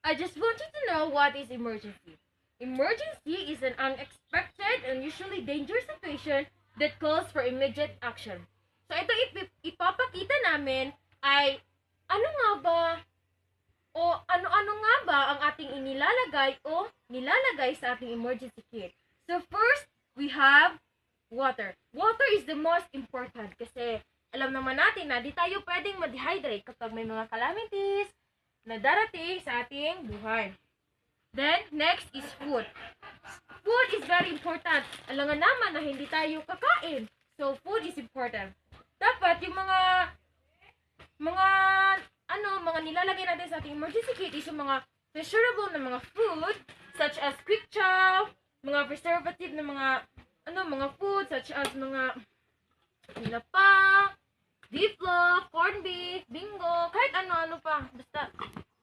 I just want you to know what is emergency. Emergency is an unexpected and usually dangerous situation that calls for immediate action. So ito ipapakita namin ay ano nga ba o ano-ano nga ba ang ating inilalagay o nilalagay sa ating emergency kit. So first, we have water. Water is the most important kasi alam naman natin na di tayo pwedeng ma-dehydrate kapag may mga calamities na darating sa ating buhay. Then, next is food. Food is very important. Alam nga naman na hindi tayo kakain. So, food is important. Dapat yung mga nilalagay natin sa ating emergency kit is yung mga preservable na mga food such as quick chow, mga preservative na mga food such as mga tinapa, beef loaf, corned beef, bingo, kahit ano pa. Basta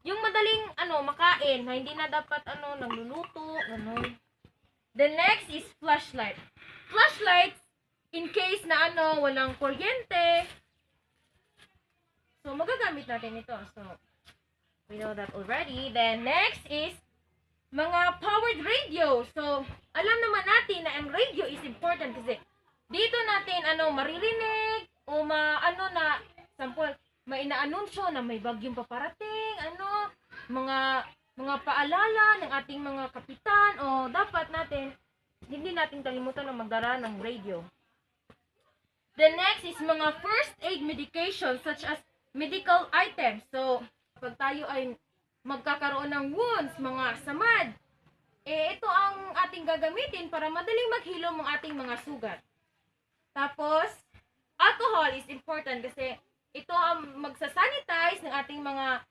yung madaling makain na hindi na dapat nagluluto, ganun. The next is flashlight. Flashlight in case na walang kuryente. So magagamit natin ito. So we know that already. Then next is mga powered radio. So alam naman natin na ang radio is important kasi dito natin maririnig o sample may inaanunsyo na may bagyong paparating, mga paalala ng ating mga kapitan o dapat hindi natin kalimutan na magdala ng radio. The next is mga first aid medication such as medical items. So, pag tayo ay magkakaroon ng wounds, mga samad, ito ang ating gagamitin para madaling maghilom ang ating mga sugat. Tapos, alcohol is important kasi ito ang magsasanitize ng ating mga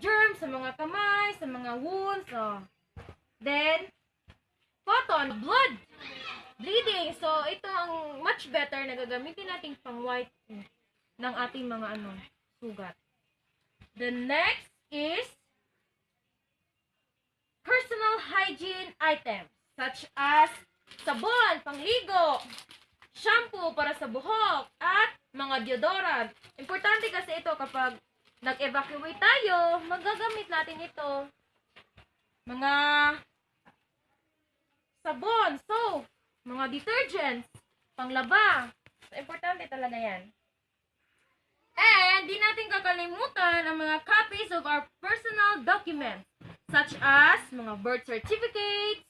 germs sa mga kamay, sa mga wounds. So, then, cotton, blood, bleeding. So, ito ang much better na gagamitin nating pang-white ng ating mga sugat. The next is personal hygiene items such as sabon, pangligo, shampoo para sa buhok, at mga deodorant. Importante kasi ito kapag nag-evacuate tayo, magagamit natin ito. Mga sabon, soap, mga detergents, panglaba. So, importante talaga yan. And di natin kakalimutan ang mga copies of our personal documents such as mga birth certificates,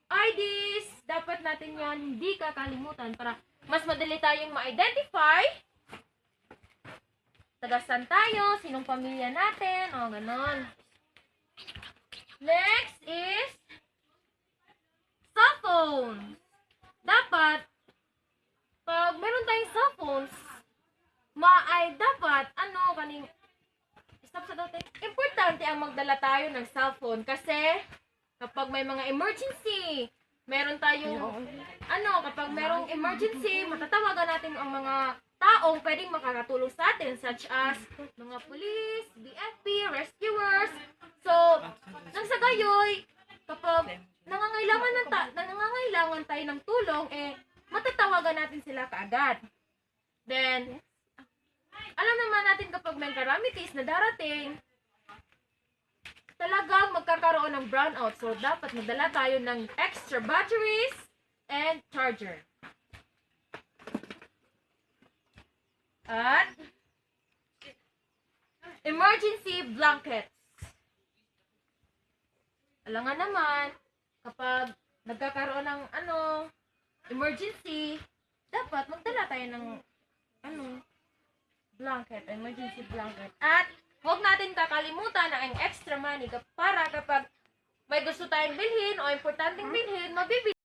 IDs. Dapat natin yan hindi kakalimutan para mas madali tayong ma-identify taga-saan tayo, sinong pamilya natin, o ganon. Next is cell phones. Dapat, pag meron tayong cell phones, dapat, importante ang magdala tayo ng cellphone kasi kapag may mga emergency, meron tayong, kapag merong emergency, matatawagan natin ang mga taong pwedeng makakatulong sa atin such as mga police, BFP, rescuers. So, nang sa gayoy, kapag nangangailangan tayo ng tulong, matatawagan natin sila kaagad. Then, alam naman natin kapag may calamities na darating, talagang magkakaroon ng brownout. So, dapat magdala tayo ng extra batteries and charger. At emergency blankets. Alam nga naman, kapag nagkakaroon ng emergency, dapat magdala tayo ng blanket, emergency blanket. At huwag natin kakalimutan na ang extra money para kapag may gusto tayong bilhin o importanteng bilhin, mabibili